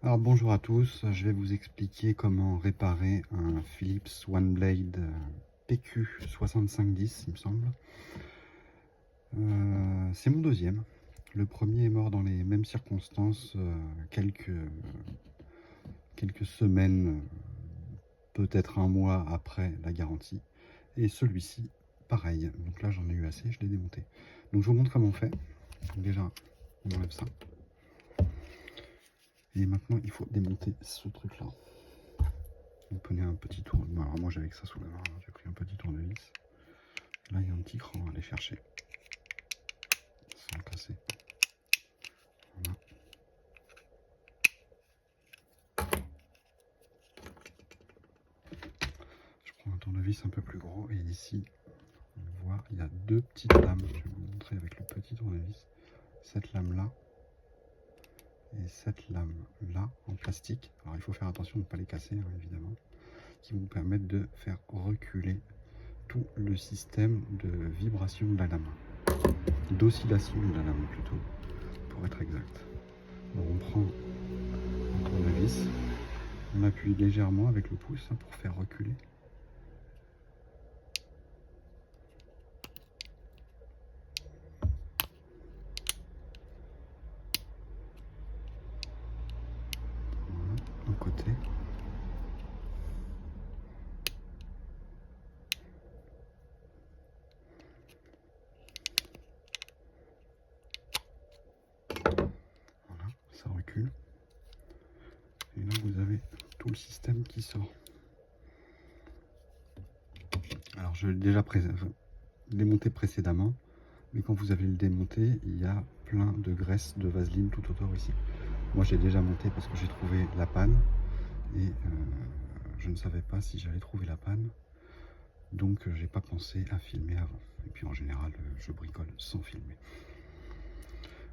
Alors bonjour à tous, je vais vous expliquer comment réparer un Philips OneBlade PQ6510 il me semble. C'est mon deuxième. Le premier est mort dans les mêmes circonstances quelques semaines, peut-être un mois après la garantie. Et celui-ci, pareil. Donc là j'en ai eu assez, je l'ai démonté. Donc je vous montre comment on fait. Donc déjà, on enlève ça. Et maintenant il faut démonter ce truc là. Vous prenez un petit tour. Alors moi j'avais que ça sous la main, j'ai pris un petit tournevis. Là il y a un petit cran à aller chercher. Sans le casser. Voilà. Je prends un tournevis un peu plus gros et ici on voit il y a deux petites lames. Je vais vous montrer avec le petit tournevis. Cette lame là et cette lame là en plastique. Alors il faut faire attention de ne pas les casser hein, évidemment. Qui vont permettre de faire reculer tout le système de vibration de la lame. D'oscillation de la lame plutôt, pour être exact. Alors on prend un tournevis, on appuie légèrement avec le pouce hein, pour faire reculer. Voilà, d'un côté. Voilà, ça recule. Et là vous avez tout le système qui sort. Alors je l'ai déjà démonté précédemment, mais quand vous avez le démonté, il y a plein de graisse de vaseline tout autour ici. Moi j'ai déjà monté parce que j'ai trouvé la panne et je ne savais pas si j'allais trouver la panne, donc j'ai pas pensé à filmer avant. Et puis en général je bricole sans filmer.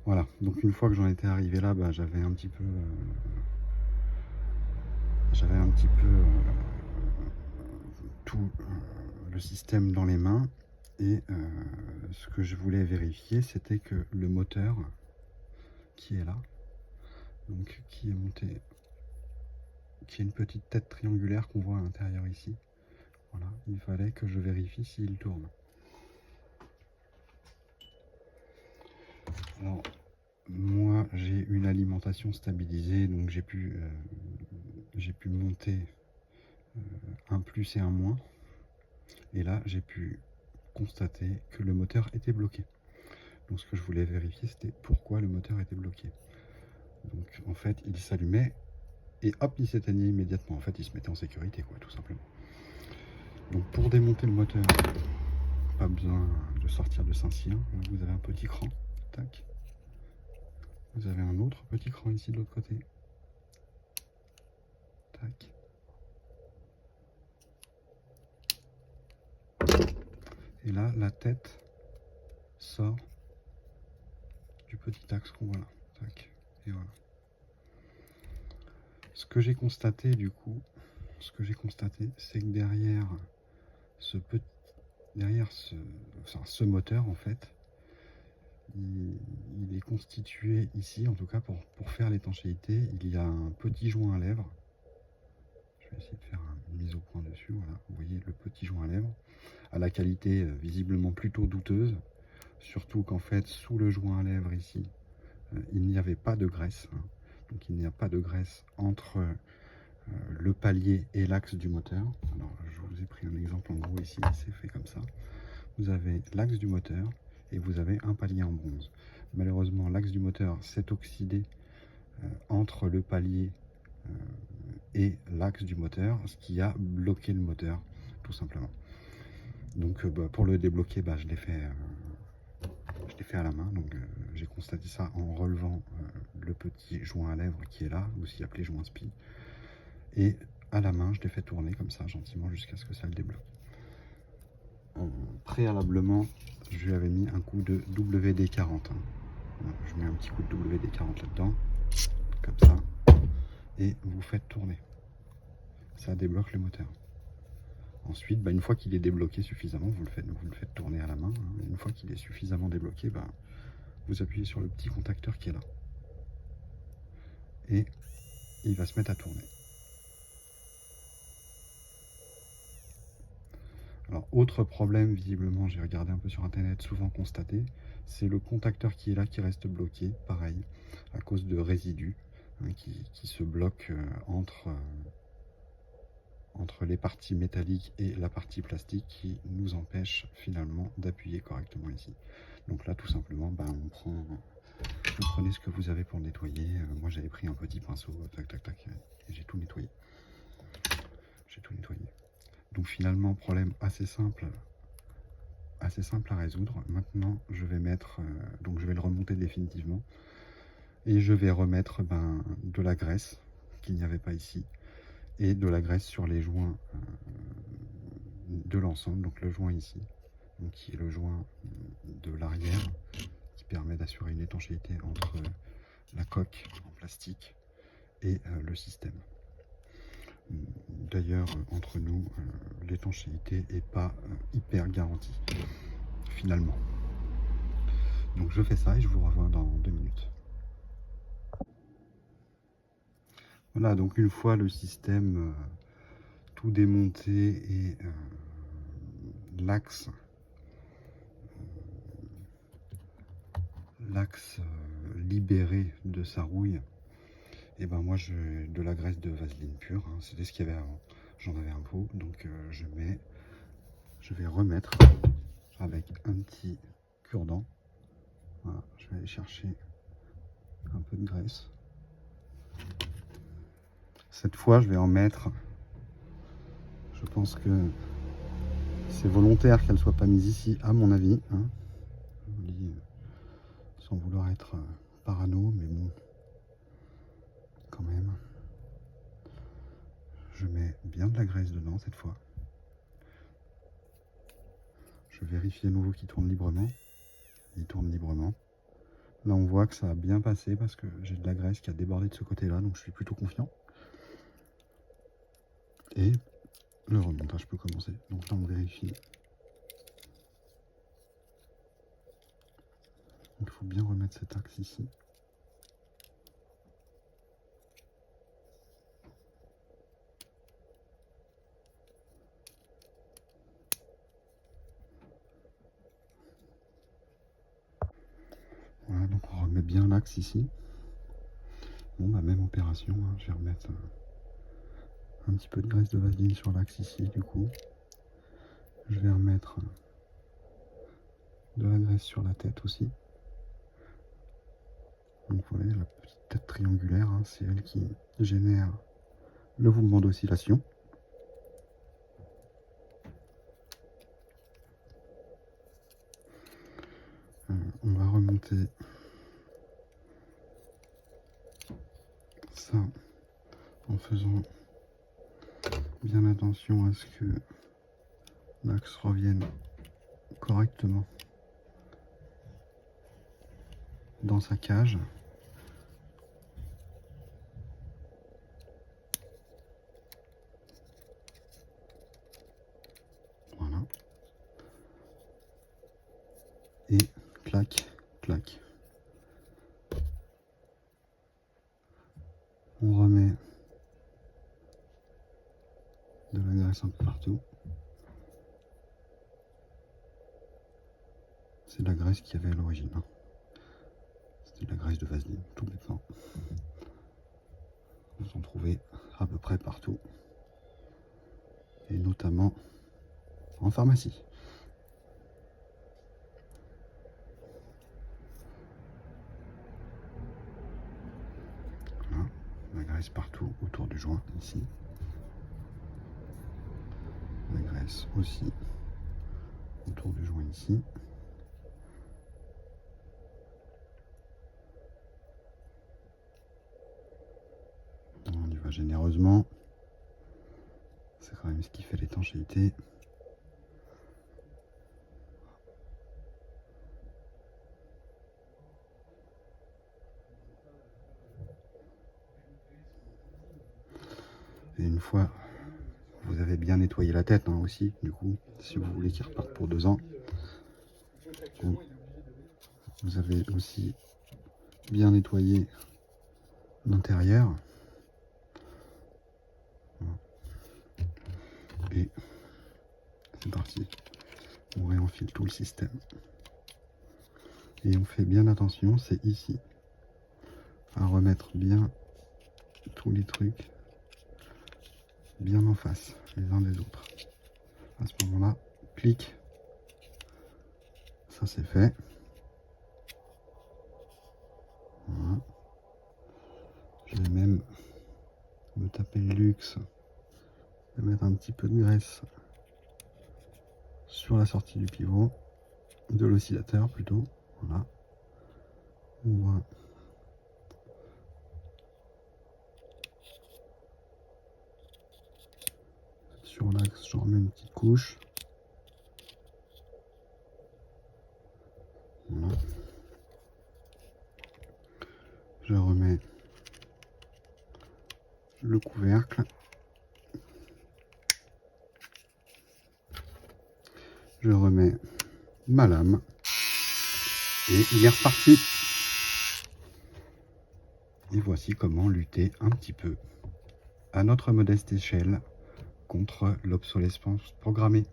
Voilà, donc une fois que j'en étais arrivé là, bah, j'avais un petit peu tout le système dans les mains et ce que je voulais vérifier c'était que le moteur qui est là, donc qui est monté, qui est une petite tête triangulaire qu'on voit à l'intérieur ici, voilà, il fallait que je vérifie s'il tourne. Alors moi j'ai une alimentation stabilisée, donc j'ai pu monter un plus et un moins, et là j'ai pu constater que le moteur était bloqué. Donc ce que je voulais vérifier c'était pourquoi le moteur était bloqué. Donc en fait il s'allumait et hop il s'éteignait immédiatement, en fait il se mettait en sécurité quoi, tout simplement. Donc pour démonter le moteur, pas besoin de sortir de Saint-Cyr, vous avez un petit cran, tac. Vous avez un autre petit cran ici de l'autre côté, tac. Et là la tête sort du petit axe qu'on voit là, tac. Et voilà. Ce que j'ai constaté du coup, c'est que derrière ce moteur en fait, il est constitué ici, en tout cas pour faire l'étanchéité, il y a un petit joint à lèvres. Je vais essayer de faire une mise au point dessus, voilà, vous voyez le petit joint à lèvres, à la qualité visiblement plutôt douteuse, surtout qu'en fait sous le joint à lèvres ici, il n'y avait pas de graisse, hein. Donc il n'y a pas de graisse entre le palier et l'axe du moteur. Alors je vous ai pris un exemple en gros ici, c'est fait comme ça. Vous avez l'axe du moteur et vous avez un palier en bronze. Malheureusement l'axe du moteur s'est oxydé entre le palier et l'axe du moteur, ce qui a bloqué le moteur tout simplement. Donc pour le débloquer, je l'ai fait à la main. Donc j'ai constaté ça en relevant le petit joint à lèvres qui est là, aussi appelé joint spi, et à la main je l'ai fait tourner comme ça gentiment jusqu'à ce que ça le débloque. Préalablement je lui avais mis un coup de WD-40 hein. Je mets un petit coup de WD-40 là dedans comme ça et vous faites tourner, ça débloque le moteur. Ensuite une fois qu'il est débloqué suffisamment, vous le faites tourner à la main hein. Une fois qu'il est suffisamment débloqué, vous appuyez sur le petit contacteur qui est là et et il va se mettre à tourner. Alors, autre problème, visiblement, j'ai regardé un peu sur internet, souvent constaté, c'est le contacteur qui est là qui reste bloqué, pareil, à cause de résidus hein, qui se bloquent entre les parties métalliques et la partie plastique qui nous empêche finalement d'appuyer correctement ici. Donc là, tout simplement, vous prenez ce que vous avez pour nettoyer. Moi, j'avais pris un petit pinceau, tac, tac, tac, et j'ai tout nettoyé. J'ai tout nettoyé. Donc finalement, problème assez simple à résoudre. Maintenant, je vais donc je vais le remonter définitivement et je vais remettre de la graisse qu'il n'y avait pas ici et de la graisse sur les joints de l'ensemble. Donc le joint ici, donc qui est le joint de l'arrière, qui permet d'assurer une étanchéité entre la coque en plastique et le système. D'ailleurs, entre nous, l'étanchéité n'est pas hyper garantie, finalement. Donc je fais ça et je vous revois dans 2 minutes. Voilà, donc une fois le système tout démonté et l'axe libéré de sa rouille, et moi j'ai de la graisse de vaseline pure, hein, c'était ce qu'il y avait avant. J'en avais un pot, donc je vais remettre avec un petit cure-dent. Voilà, je vais aller chercher un peu de graisse. Cette fois, je vais en mettre. Je pense que c'est volontaire qu'elle ne soit pas mise ici, à mon avis. Hein. Je vous dis, sans vouloir être parano, mais bon, quand même. Je mets bien de la graisse dedans cette fois. Je vérifie à nouveau qu'il tourne librement. Il tourne librement. Là, on voit que ça a bien passé parce que j'ai de la graisse qui a débordé de ce côté-là, donc je suis plutôt confiant. Et le remontage peut commencer. Donc là, on vérifie. Donc il faut bien remettre cet axe ici. Voilà, donc on remet bien l'axe ici. Bon, même opération, hein. Je vais remettre un petit peu de graisse de vaseline sur l'axe ici, du coup. Je vais remettre de la graisse sur la tête aussi. Donc vous voyez, la petite tête triangulaire, hein, c'est elle qui génère le mouvement d'oscillation. On va remonter ça en faisant bien attention à ce que l'axe revienne correctement dans sa cage. Voilà. Et clac, clac. On remet de la graisse un peu partout. C'est de la graisse qu'il y avait à l'origine. Hein. C'était de la graisse de vaseline, tout bêtement. Vous en trouvez à peu près partout. Et notamment en pharmacie. Voilà, la graisse partout autour du joint, ici. La graisse aussi autour du joint ici. On y va généreusement. C'est quand même ce qui fait l'étanchéité. Et une fois vous avez bien nettoyé la tête hein, aussi, du coup, si vous voulez qu'il reparte pour 2 ans. Vous avez aussi bien nettoyé l'intérieur. parti. On réenfile tout le système. Et on fait bien attention, c'est ici, à remettre bien tous les trucs bien en face les uns des autres. À ce moment-là, clic, ça c'est fait. Voilà. Je vais même me taper le luxe de mettre un petit peu de graisse sur la sortie du pivot, de l'oscillateur plutôt. Voilà. On voit sur l'axe, je remets une petite couche. Voilà. Je remets le couvercle. Je remets ma lame. Et il est reparti. Et voici comment lutter un petit peu, à notre modeste échelle, contre l'obsolescence programmée.